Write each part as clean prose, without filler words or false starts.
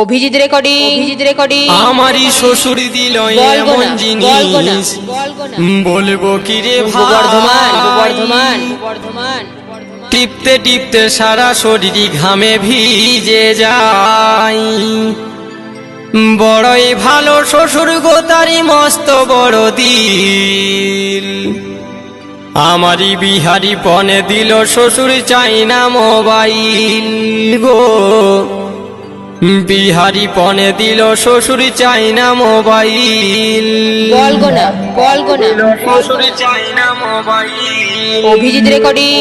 Abhijit recording আমারই শ্বশুর দিল এমন জিনিস বলবো কি রে ভাই, বর্ধমান টিপতে টিপতে সারা শরীর ঘামে ভিজে যায়। বড়ই ভালো শ্বশুর গো, তারি মস্ত বড় দিল। আমারই বিহারি পনে দিল শ্বশুর চাই না মোবাইল গো, বিহারি পনে দিল শ্বশুর চাই না মোবাইল। শ্বশুর চাই না মোবাইল। অভিজিৎ রেকর্ডিং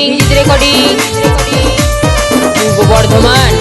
বর্ধমান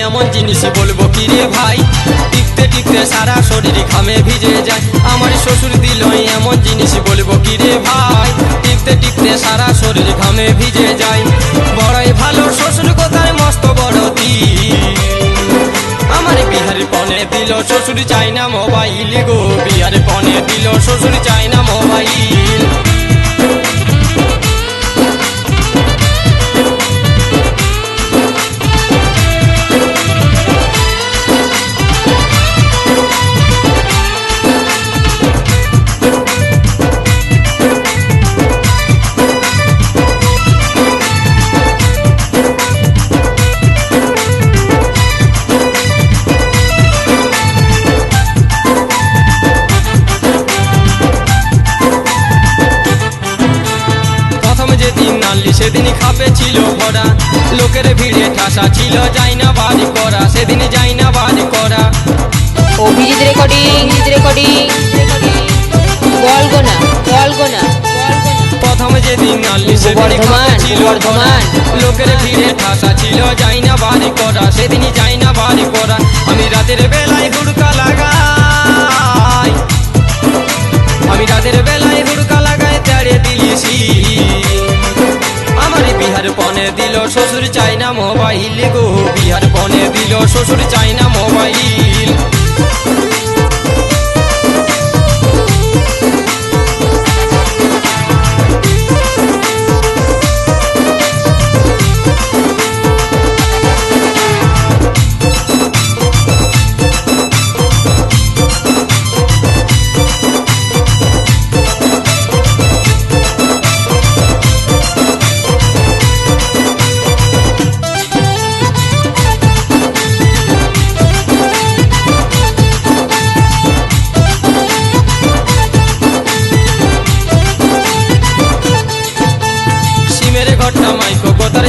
এমন জিনিস বলবো কি রে ভাই, টিপতে টিপতে সারা শরীর ঘামে ভিজে যায়। আমার শ্বশুর দিল এমন জিনিস বলবো কি রে ভাই, টিপতে টিপতে সারা শরীর ঘামে ভিজে যায়। বড়ই ভালো শ্বশুর কোথায় মস্ত বড় দিল। আমার বিহারি পনে দিল শ্বশুর চাই না মোবাইল গো, বিহারি পনে দিল শ্বশুর চাই না মোবাইল। সেদিন খাপে ছিল ভরা, লোকের ভিড়ে ঠাসা ছিল, যাই না বাড়ি করা, সেদিন যাই না বাড়ি করা। অভিজিৎ রেকর্ডিং বলগোনা প্রথম যেদিন আনলি সেদিন খাপে ছিল ভরা, লোকের ভিড়ে ঠাসা ছিল, যাই না বাড়ি করা, সেদিনই যাই না বাড়ি করা। আমি রাতের বেলায় হুড়কা লাগাই, আমি রাতের বেলায় হুড়কা লাগাই, তেড়ে দিলিছি। আমার বিহার পনে দিল শ্বশুর চাই না মোবাইল গো, বিহার পনে দিল শ্বশুর চাই না মোবাইল।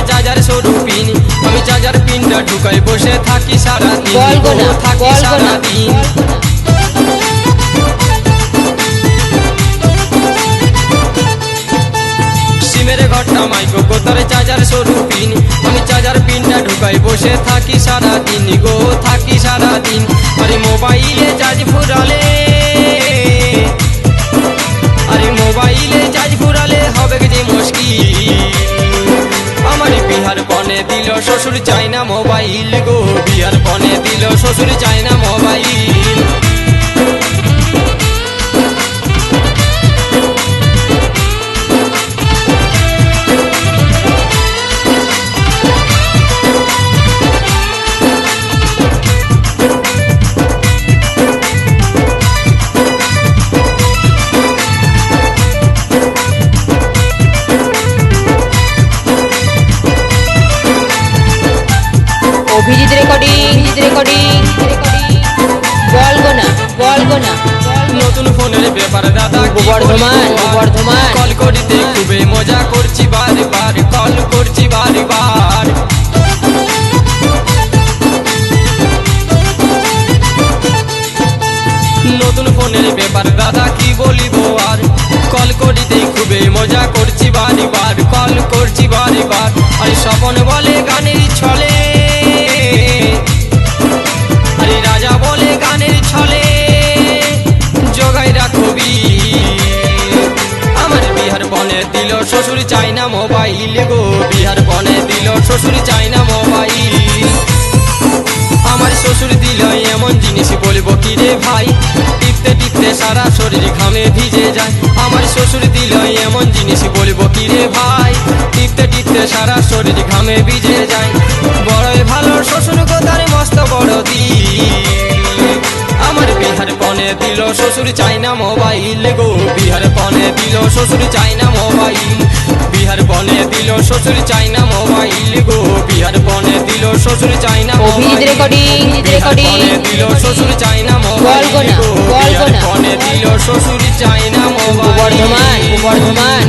চার্জার সরু পিন, আমি চার্জার পিনটা ঢুকাই বসে থাকি সারাদিন, থাকি সারাদিন। সিমের ঘরটা মাইকো কোতার চার্জার সরু পিন, আমি চার্জার পিনটা ঢুকাই বসে থাকি সারাদিন গো, থাকি সারাদিন। আরে মোবাইলে চার্জ ফুরালে, আরে মোবাইলে চার্জ ফুরালে হবে যে মুশকিল। আমার বিহার পনে দিল শ্বশুর চাই না মোবাইল গো, বিহার পনে দিল শ্বশুর চাই না মোবাইল। অভিজিৎ রেকর্ডিং বলগোনা নতুন ফোনের ব্যাপার দাদা, বর্ধমান কল করিতে খুবই মজা করছি, বারবার কল করছি বারবার। নতুন ফোনের ব্যাপার দাদা কি বলিব আর, কল করিতে খুবই মজা করছি বারবার, কল করছি বারবার। আর শ্বশুর চাই না মোবাইল গো, বিহার বনে দিল শ্বশুর চাই না মোবাইল। আমার শ্বশুর দিল এমন জিনিস বলবো কি রে ভাই, টিপতে টিপতে সারা শরীর ঘামে ভিজে যায়। আমার শ্বশুর দিল এমন জিনিস বলবো কি রে ভাই, টিপতে টিপতে সারা শরীর ঘামে ভিজে যায়। বড়ই ভালো শ্বশুর গো তার মস্ত বড় দিল, আমার বিহার বনে দিল শ্বশুর চাই না মোবাইল গো, বিহার বনে দিল শ্বশুর চাই না মোবাইল। বিহার বনে দিল শ্বশুর চাই না মোবাইল গো, বিহার বনে দিল শ্বশুর চাই না অভিজিৎ রেকর্ডিং, বনে দিল শ্বশুর চাই না মোবাইল বলগোনা, গো, বিহার বলগোনা। বনে দিল শ্বশুর চাই না মোবাইল। বর্ধমান